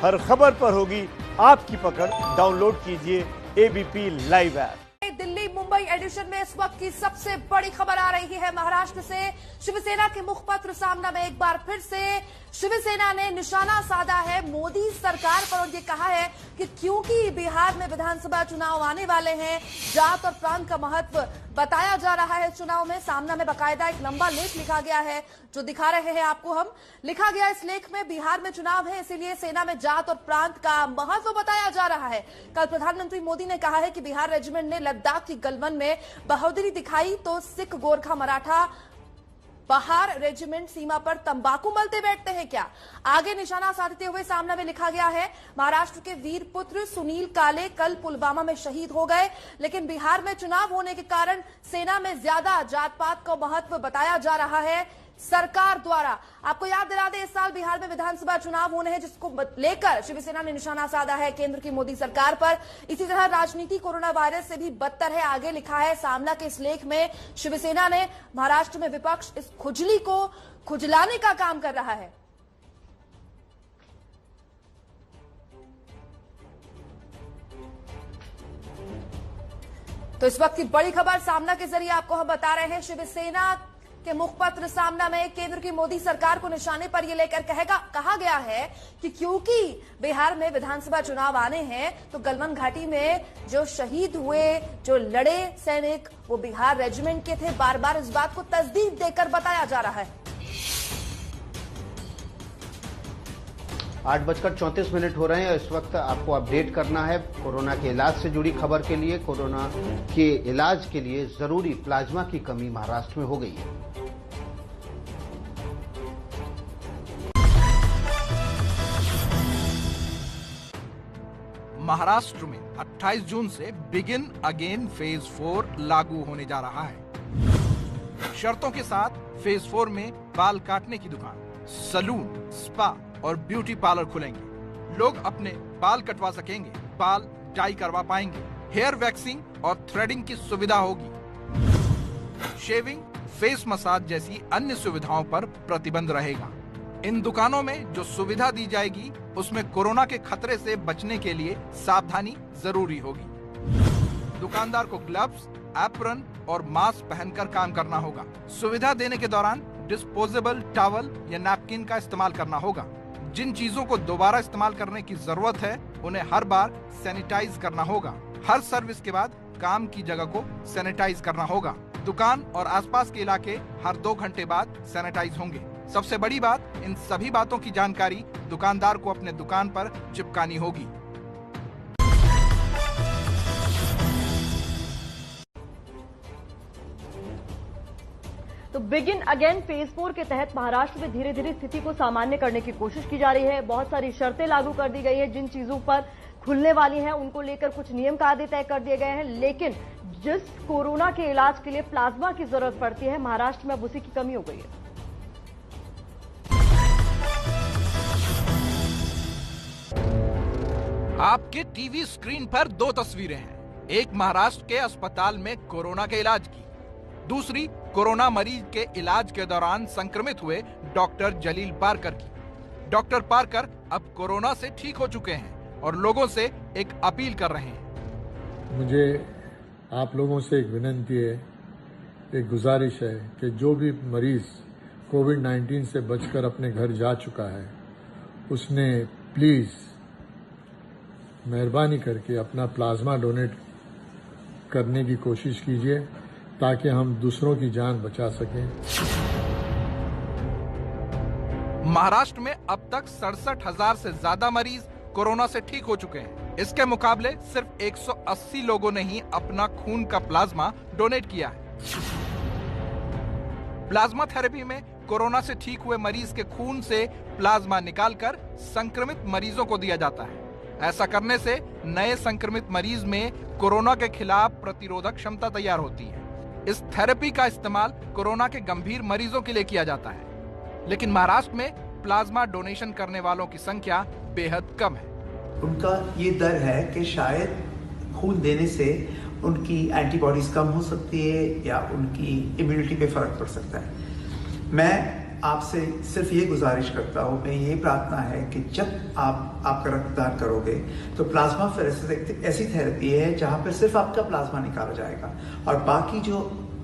हर खबर पर होगी आपकी पकड़। डाउनलोड कीजिए ABP live app. Delhi Mumbai edition में इस वक्त की सबसे बड़ी खबर आ रही है महाराष्ट्र से। शिवसेना के मुखपत्र सामना में एक बार फिर से शिवसेना ने निशाना साधा है मोदी सरकार पर और ये कहा है कि क्योंकि बिहार में विधानसभा चुनाव आने वाले हैं, जात और प्रांत का महत्व बताया जा रहा है चुनाव में। सामना में बाकायदा एक लंबा लेख लिखा गया है जो दिखा रहे हैं आपको हम। लिखा गया इस लेख में बिहार में चुनाव है, इसीलिए सेना में जात और प्रांत का महत्व बताया जा रहा है। कल प्रधानमंत्री मोदी ने कहा है कि बिहार रेजिमेंट ने लद्दाख की गलवान में बहादुरी दिखाई तो सिख, गोरखा, मराठा बहार रेजिमेंट सीमा पर तंबाकू मलते बैठते हैं क्या? आगे निशाना साधते हुए सामने में लिखा गया है महाराष्ट्र के वीर पुत्र सुनील काले कल पुलवामा में शहीद हो गए, लेकिन बिहार में चुनाव होने के कारण सेना में ज्यादा जात पात का महत्व बताया जा रहा है सरकार द्वारा। आपको याद दिला दें, इस साल बिहार में विधानसभा चुनाव होने हैं जिसको लेकर शिवसेना ने निशाना साधा है केंद्र की मोदी सरकार पर। इसी तरह राजनीति कोरोना वायरस से भी बदतर है, आगे लिखा है सामना के इस लेख में। शिवसेना ने महाराष्ट्र में विपक्ष इस खुजली को खुजलाने का काम कर रहा है। तो इस वक्त की बड़ी खबर सामना के जरिए आपको हम बता रहे हैं। शिवसेना के मुखपत्र सामना में केंद्र की मोदी सरकार को निशाने पर यह लेकर कहा गया है कि क्योंकि बिहार में विधानसभा चुनाव आने हैं तो गलवान घाटी में जो शहीद हुए, जो लड़े सैनिक, वो बिहार रेजिमेंट के थे। बार बार इस बात को तस्दीक देकर बताया जा रहा है। 8:34 हो रहे हैं। इस वक्त आपको अपडेट करना है कोरोना के इलाज से जुड़ी खबर के लिए। कोरोना के इलाज के लिए जरूरी प्लाज्मा की कमी महाराष्ट्र में हो गई है। महाराष्ट्र में 28 जून से बिगिन अगेन फेज 4 लागू होने जा रहा है। शर्तों के साथ फेज 4 में बाल काटने की दुकान, सलून, स्पा और ब्यूटी पार्लर खुलेंगे। लोग अपने बाल कटवा सकेंगे, बाल डाई करवा पाएंगे, हेयर वैक्सिंग और थ्रेडिंग की सुविधा होगी। शेविंग, फेस मसाज जैसी अन्य सुविधाओं पर प्रतिबंध रहेगा। इन दुकानों में जो सुविधा दी जाएगी उसमें कोरोना के खतरे से बचने के लिए सावधानी जरूरी होगी। दुकानदार को ग्लव्स, एप्रन और मास्क पहनकर काम करना होगा। सुविधा देने के दौरान डिस्पोजेबल टॉवल या नैपकिन का इस्तेमाल करना होगा। जिन चीजों को दोबारा इस्तेमाल करने की जरूरत है उन्हें हर बार सैनिटाइज करना होगा। हर सर्विस के बाद काम की जगह को सैनिटाइज करना होगा। दुकान और आसपास के इलाके हर 2 घंटे बाद सैनिटाइज होंगे। सबसे बड़ी बात, इन सभी बातों की जानकारी दुकानदार को अपने दुकान पर चिपकानी होगी। तो बिगिन अगेन फेज 4 के तहत महाराष्ट्र में धीरे धीरे स्थिति को सामान्य करने की कोशिश की जा रही है। बहुत सारी शर्तें लागू कर दी गई है। जिन चीजों पर खुलने वाली हैं उनको लेकर कुछ नियम कायदे तय कर दिए गए हैं, लेकिन जिस कोरोना के इलाज के लिए प्लाज्मा की जरूरत पड़ती है महाराष्ट्र में अब उसी की कमी हो गई है। आपके टीवी स्क्रीन पर 2 तस्वीरें हैं। एक महाराष्ट्र के अस्पताल में कोरोना के इलाज की, दूसरी कोरोना मरीज के इलाज के दौरान संक्रमित हुए डॉक्टर जलील पारकर की। डॉक्टर पारकर अब कोरोना से ठीक हो चुके हैं और लोगों से एक अपील कर रहे हैं। मुझे आप लोगों से एक विनती है, एक गुजारिश है कि जो भी मरीज कोविड-19 से बचकर अपने घर जा चुका है उसने प्लीज मेहरबानी करके अपना प्लाज्मा डोनेट करने की कोशिश कीजिए ताकि हम दूसरों की जान बचा सकें। महाराष्ट्र में अब तक 67,000 से ज्यादा मरीज कोरोना से ठीक हो चुके हैं। इसके मुकाबले सिर्फ 180 लोगों ने ही अपना खून का प्लाज्मा डोनेट किया है। प्लाज्मा थेरेपी में कोरोना से ठीक हुए मरीज के खून से प्लाज्मा निकालकर संक्रमित मरीजों को दिया जाता है। ऐसा करने से नए संक्रमित मरीज में कोरोना के खिलाफ प्रतिरोधक क्षमता तैयार होती है। इस थेरेपी का इस्तेमाल कोरोना के गंभीर मरीजों के लिए किया जाता है, लेकिन महाराष्ट्र में प्लाज्मा डोनेशन करने वालों की संख्या बेहद कम है। उनका ये डर है कि शायद खून देने से उनकी एंटीबॉडीज कम हो सकती है या उनकी इम्यूनिटी पे फर्क पड़ सकता है। मैं आपसे सिर्फ ये गुजारिश करता हूँ, मैं ये प्रार्थना है कि जब आप आपका रक्तदान करोगे तो प्लाज्मा फेरेसिस एक ऐसी थेरेपी है जहाँ पर सिर्फ आपका प्लाज्मा निकाला जाएगा और बाकी जो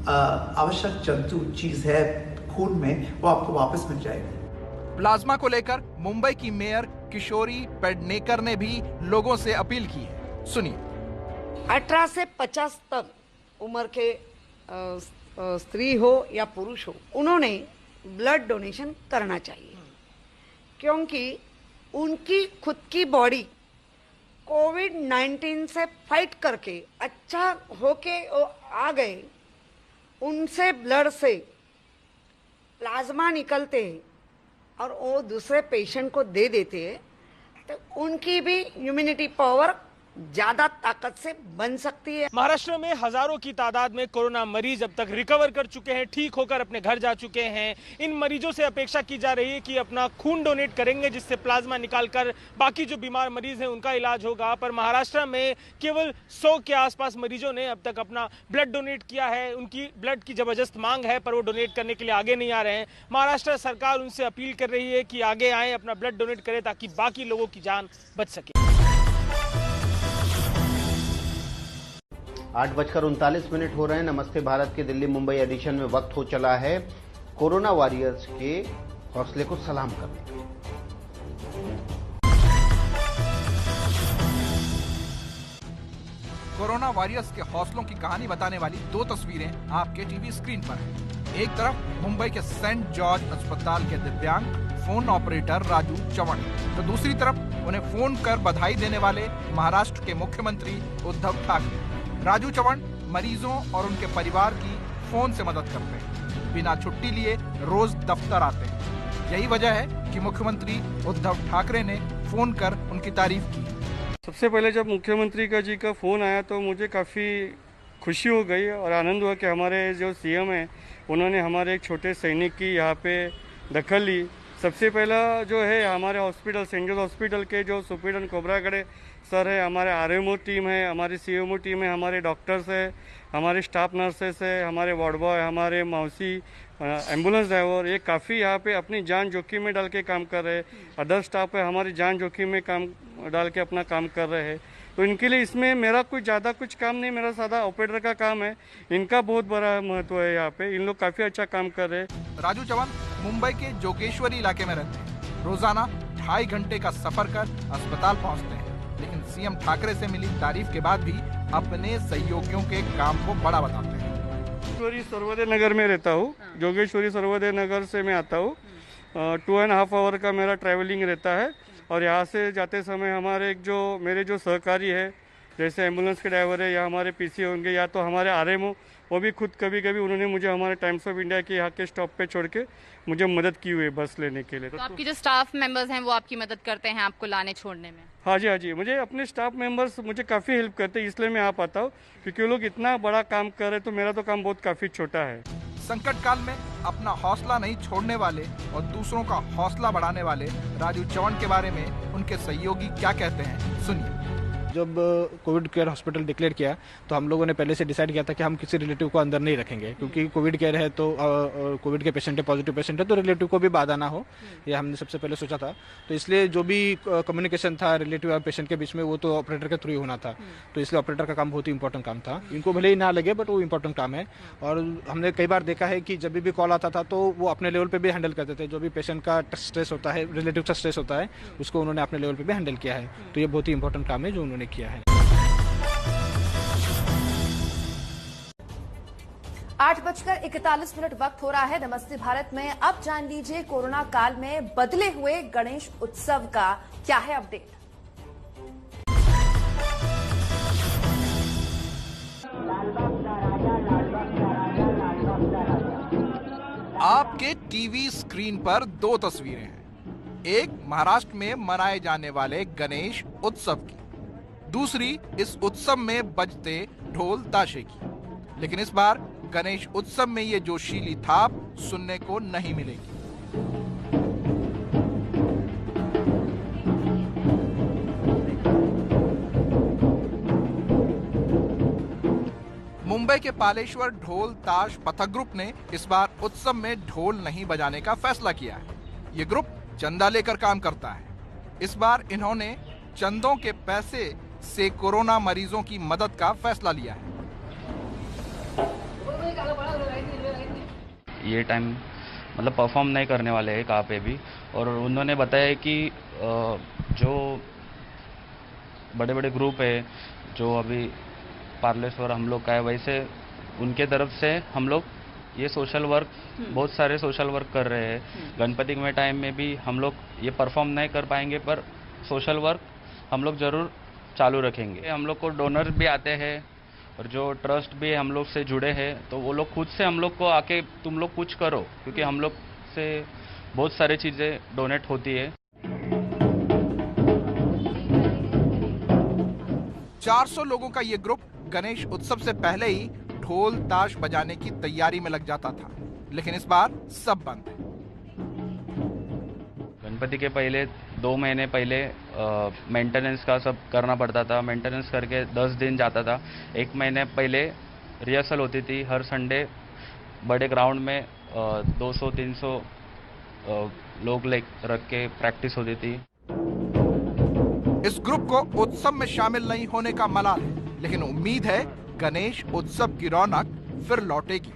आवश्यक जंतु चीज है खून में वो आपको वापस मिल जाएगी। प्लाज्मा को लेकर मुंबई की मेयर किशोरी पेडनेकर ने भी लोगों से अपील की है, सुनिए। 18 से 50 तक उम्र के स्त्री हो या पुरुष हो, उन्होंने ब्लड डोनेशन करना चाहिए, क्योंकि उनकी खुद की बॉडी कोविड-19 से फाइट करके अच्छा होके वो आ गए, उनसे ब्लड से प्लाज्मा निकलते हैं और वो दूसरे पेशेंट को दे देते हैं, तो उनकी भी इम्यूनिटी पावर ज्यादा ताकत से बन सकती है। महाराष्ट्र में हजारों की तादाद में कोरोना मरीज अब तक रिकवर कर चुके हैं, ठीक होकर अपने घर जा चुके हैं। इन मरीजों से अपेक्षा की जा रही है कि अपना खून डोनेट करेंगे, जिससे प्लाज्मा निकालकर बाकी जो बीमार मरीज हैं उनका इलाज होगा। पर महाराष्ट्र में केवल 100 के आसपास मरीजों ने अब तक अपना ब्लड डोनेट किया है। उनकी ब्लड की जबरदस्त मांग है, पर वो डोनेट करने के लिए आगे नहीं आ रहे हैं। महाराष्ट्र सरकार उनसे अपील कर रही है कि आगे आए, अपना ब्लड डोनेट करें, ताकि बाकी लोगों की जान बच सके। 8:39 हो रहे हैं। नमस्ते भारत के दिल्ली मुंबई एडिशन में वक्त हो चला है कोरोना वॉरियर्स के हौसले को सलाम करने का। कोरोना वॉरियर्स के हौसलों की कहानी बताने वाली 2 तस्वीरें आपके टीवी स्क्रीन पर हैं। एक तरफ मुंबई के सेंट जॉर्ज अस्पताल के दिव्यांग फोन ऑपरेटर राजू चव्हाण, तो दूसरी तरफ उन्हें फोन कर बधाई देने वाले महाराष्ट्र के मुख्यमंत्री उद्धव ठाकरे। राजू चव्हाण मरीजों और उनके परिवार की फोन से मदद करते हैं, बिना छुट्टी लिए रोज दफ्तर आते हैं। यही वजह है कि मुख्यमंत्री उद्धव ठाकरे ने फोन कर उनकी तारीफ की। सबसे पहले जब मुख्यमंत्री जी का फोन आया तो मुझे काफ़ी खुशी हो गई और आनंद हुआ कि हमारे जो सीएम हैं उन्होंने हमारे एक छोटे सैनिक की यहाँ पे दखल ली। सबसे पहला जो है हमारे हॉस्पिटल सेंट जॉर्ज हॉस्पिटल के जो सुप्रीडेंट कोबरागड़े सर है, हमारे आरएमओ टीम है, हमारी सीएमओ टीम है, हमारे डॉक्टर्स है, हमारे स्टाफ नर्सेस है, हमारे वार्ड बॉय, हमारे मौसी, एम्बुलेंस ड्राइवर, ये काफ़ी यहाँ पे अपनी जान जोखिम में डाल के काम कर रहे हैं। अदर स्टाफ है हमारी जान जोखिम में काम डाल के अपना काम कर रहे हैं। तो इनके लिए इसमें मेरा कुछ ज़्यादा कुछ काम नहीं, मेरा सादा ऑपरेटर का काम है। इनका बहुत बड़ा महत्व है यहाँ पे, इन लोग काफ़ी अच्छा काम कर रहे हैं। राजू चव्हाण मुंबई के जोगेश्वरी इलाके में रहते हैं। रोजाना 2.5 घंटे का सफर कर अस्पताल पहुँचते हैं, लेकिन सीएम ठाकरे से मिली तारीफ के बाद भी अपने सहयोगियों के काम को बड़ा बताते हैं। जोगेश्वरी सर्वोदय नगर में रहता हूँ। जोगेश्वरी सर्वोदय नगर से मैं आता हूँ। 2.5 आवर का मेरा ट्रैवलिंग रहता है और यहाँ से जाते समय हमारे मेरे जो सहकारी है, जैसे एम्बुलेंस के ड्राइवर है या हमारे पीसी होंगे या तो हमारे आरएमओ, वो भी खुद कभी कभी उन्होंने मुझे हमारे टाइम्स ऑफ इंडिया के यहाँ के स्टॉप पे छोड़ के मुझे मदद की हुई है बस लेने के लिए। तो आपकी जो स्टाफ मेंबर्स हैं वो आपकी मदद करते हैं आपको लाने छोड़ने में? हाँ जी, मुझे अपने स्टाफ मेंबर्स मुझे काफ़ी हेल्प करते हैं, इसलिए मैं आ पाता हूँ, क्योंकि वो लोग इतना बड़ा काम कर रहे हैं तो मेरा तो काम बहुत काफ़ी छोटा है। संकट काल में अपना हौसला नहीं छोड़ने वाले और दूसरों का हौसला बढ़ाने वाले राजू चव्हाण के बारे में उनके सहयोगी क्या कहते हैं, सुनिए। जब कोविड केयर हॉस्पिटल डिक्लेयर किया तो हम लोगों ने पहले से डिसाइड किया था कि हम किसी रिलेटिव को अंदर नहीं रखेंगे, क्योंकि कोविड केयर है तो कोविड के पेशेंट है, पॉजिटिव पेशेंट है, तो रिलेटिव को भी बाधा ना हो, ये हमने सबसे पहले सोचा था। तो इसलिए जो भी कम्युनिकेशन था रिलेटिव और पेशेंट के बीच में वो तो ऑपरेटर के थ्रू ही होना था। तो इसलिए ऑपरेटर का काम बहुत ही इंपॉर्टेंट काम था। इनको भले ही ना लगे बट वो इंपॉर्टेंट काम है। और हमने कई बार देखा है कि जब भी कॉल आता था तो वो अपने लेवल पर भी हैंडल करते थे। जो भी पेशेंट का स्ट्रेस होता है, रिलेटिव का स्ट्रेस होता है, उसको उन्होंने अपने लेवल पर भी हैंडल किया है। तो ये बहुत ही इंपॉर्टेंट काम है जो उन्होंने किया है। 8:41 वक्त हो रहा है नमस्ते भारत में। अब जान लीजिए कोरोना काल में बदले हुए गणेश उत्सव का क्या है अपडेट। आपके टीवी स्क्रीन पर 2 तस्वीरें हैं। एक महाराष्ट्र में मनाए जाने वाले गणेश उत्सव की, दूसरी इस उत्सव में बजते ढोल ताशे की। लेकिन इस बार गणेश उत्सव में ये जोशीली थाप सुनने को नहीं मिलेगी। मुंबई के पालेश्वर ढोल ताश पथक ग्रुप ने इस बार उत्सव में ढोल नहीं बजाने का फैसला किया है। ये ग्रुप चंदा लेकर काम करता है। इस बार इन्होंने चंदों के पैसे से कोरोना मरीजों की मदद का फैसला लिया है। ये टाइम मतलब परफॉर्म नहीं करने वाले हैं कहाँ पे भी, और उन्होंने बताया कि जो बड़े बड़े ग्रुप है जो अभी पार्लेश्वर हम लोग का है, वैसे उनके तरफ से हम लोग ये सोशल वर्क बहुत सारे सोशल वर्क कर रहे हैं। गणपति में टाइम में भी हम लोग ये परफॉर्म नहीं कर पाएंगे, पर सोशल वर्क हम लोग जरूर चालू रखेंगे। हम लोग को डोनर भी आते हैं और जो ट्रस्ट भी हम लोग से जुड़े हैं, तो वो लोग खुद से हम लोग को आके तुम लोग कुछ करो, क्योंकि हम लोग से बहुत सारी चीज़ें डोनेट होती है। 400 लोगों का ये ग्रुप गणेश उत्सव से पहले ही ढोल ताश बजाने की तैयारी में लग जाता था, लेकिन इस बार सब बंद है। गणपति के पहले 2 महीने पहले मेंटेनेंस का सब करना पड़ता था। मेंटेनेंस करके 10 दिन जाता था। 1 महीने पहले रिहर्सल होती थी। हर संडे बड़े ग्राउंड में 200-300 लोग रख के प्रैक्टिस होती थी। इस ग्रुप को उत्सव में शामिल नहीं होने का मलाल है, लेकिन उम्मीद है गणेश उत्सव की रौनक फिर लौटेगी।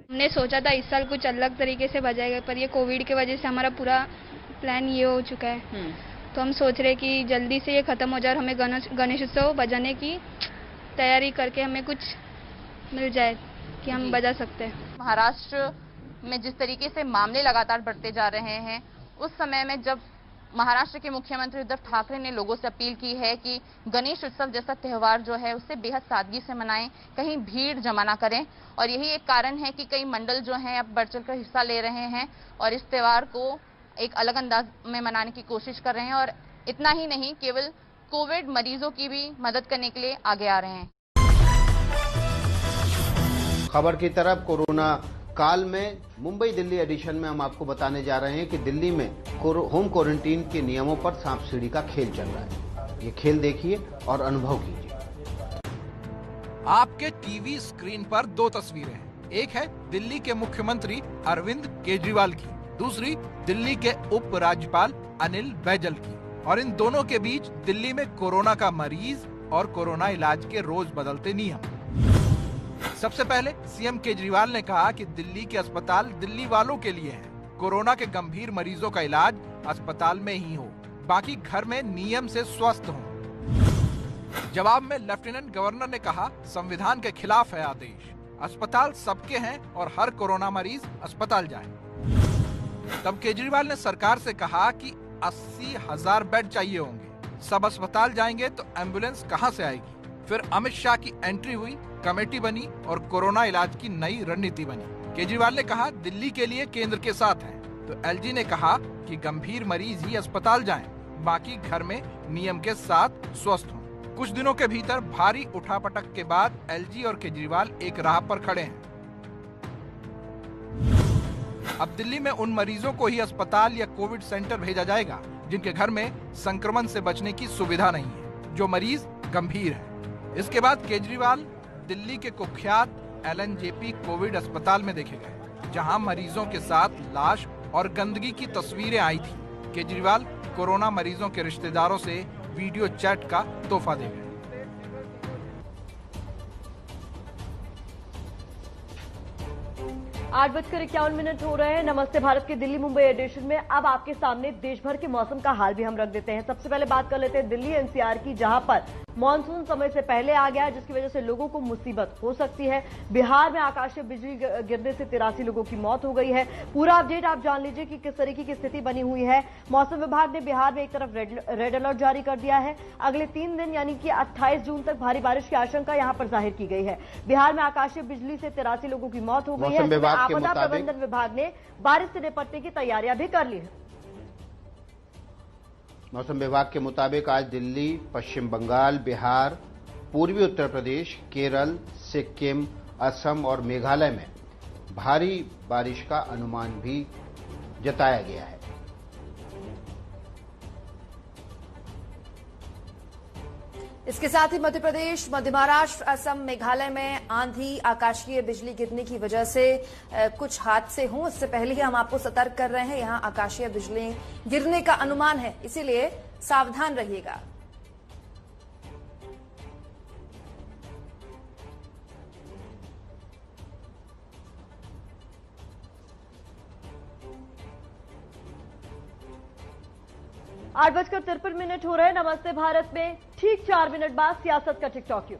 हमने सोचा था इस साल कुछ अलग तरीके से बजाएगा, पर ये कोविड की वजह से हमारा पूरा प्लान ये हो चुका है। तो हम सोच रहे कि जल्दी से ये खत्म हो जाए और हमें गणेश उत्सव बजाने की तैयारी करके हमें कुछ मिल जाए कि हम बजा सकते हैं। महाराष्ट्र में जिस तरीके से मामले लगातार बढ़ते जा रहे हैं, उस समय में जब महाराष्ट्र के मुख्यमंत्री उद्धव ठाकरे ने लोगों से अपील की है कि गणेश उत्सव जैसा त्यौहार जो है उसे बेहद सादगी से मनाएं, कहीं भीड़ जमा ना करें, और यही एक कारण है कि कई मंडल जो हैं अब बढ़ चढ़कर हिस्सा ले रहे हैं और इस त्यौहार को एक अलग अंदाज में मनाने की कोशिश कर रहे हैं। और इतना ही नहीं, केवल कोविड मरीजों की भी मदद करने के लिए आगे आ रहे हैं। खबर की तरफ कोरोना काल में मुंबई दिल्ली एडिशन में हम आपको बताने जा रहे हैं कि दिल्ली में होम क्वारंटीन के नियमों पर सांप सीढ़ी का खेल चल रहा है। ये खेल देखिए और अनुभव कीजिए। आपके टीवी स्क्रीन पर 2 तस्वीरें हैं। एक है दिल्ली के मुख्यमंत्री अरविंद केजरीवाल की, दूसरी दिल्ली के उपराज्यपाल अनिल बैजल की, और इन दोनों के बीच दिल्ली में कोरोना का मरीज और कोरोना इलाज के रोज बदलते नियम। सबसे पहले सीएम केजरीवाल ने कहा कि दिल्ली के अस्पताल दिल्ली वालों के लिए हैं। कोरोना के गंभीर मरीजों का इलाज अस्पताल में ही हो, बाकी घर में नियम से स्वस्थ हों। जवाब में लेफ्टिनेंट गवर्नर ने कहा, संविधान के खिलाफ है आदेश, अस्पताल सबके हैं और हर कोरोना मरीज अस्पताल जाए। तब केजरीवाल ने सरकार से कहा कि 80,000 बेड चाहिए होंगे, सब अस्पताल जाएंगे तो एम्बुलेंस कहां से आएगी। फिर अमित शाह की एंट्री हुई, कमेटी बनी और कोरोना इलाज की नई रणनीति बनी। केजरीवाल ने कहा दिल्ली के लिए केंद्र के साथ है, तो एलजी ने कहा कि गंभीर मरीज ही अस्पताल जाएं, बाकी घर में नियम के साथ स्वस्थ हों। कुछ दिनों के भीतर भारी उठापटक के बाद एलजी और केजरीवाल एक राह पर खड़े हैं। अब दिल्ली में उन मरीजों को ही अस्पताल या कोविड सेंटर भेजा जाएगा जिनके घर में संक्रमण से बचने की सुविधा नहीं है, जो मरीज गंभीर है। इसके बाद केजरीवाल दिल्ली के कुख्यात LNJP कोविड अस्पताल में देखे गए, जहां मरीजों के साथ लाश और गंदगी की तस्वीरें आई थी। केजरीवाल कोरोना मरीजों के रिश्तेदारों से वीडियो चैट का तोहफा दे गए। 8:51 हो रहे हैं। नमस्ते भारत के दिल्ली मुंबई एडिशन में अब आपके सामने देश भर के मौसम का हाल भी हम रख देते हैं। सबसे पहले बात कर लेते हैं दिल्ली NCR की, जहां पर मानसून समय से पहले आ गया है, जिसकी वजह से लोगों को मुसीबत हो सकती है। बिहार में आकाशीय बिजली गिरने से 83 लोगों की मौत हो गई है। पूरा अपडेट आप जान लीजिए कि किस तरीके की स्थिति बनी हुई है। मौसम विभाग ने बिहार में एक तरफ रेड अलर्ट जारी कर दिया है। अगले 3 दिन यानी कि 28 जून तक भारी बारिश की आशंका यहां पर जाहिर की गई है। बिहार में आकाशीय बिजली से 83 लोगों की मौत हो गई है। आपदा प्रबंधन विभाग ने बारिश से निपटने की तैयारियां भी कर ली है। मौसम विभाग के मुताबिक आज दिल्ली, पश्चिम बंगाल, बिहार, पूर्वी उत्तर प्रदेश, केरल, सिक्किम, असम और मेघालय में भारी बारिश का अनुमान भी जताया गया है। इसके साथ ही मध्य प्रदेश, मध्य महाराष्ट्र, असम, मेघालय में आंधी, आकाशीय बिजली गिरने की वजह से कुछ हादसे हों, इससे पहले ही हम आपको सतर्क कर रहे हैं। यहां आकाशीय बिजली गिरने का अनुमान है, इसीलिए सावधान रहिएगा। आठ बजकर 53 मिनट हो रहे हैं। नमस्ते भारत में ठीक 4 मिनट बाद सियासत का टिकटॉक क्यों।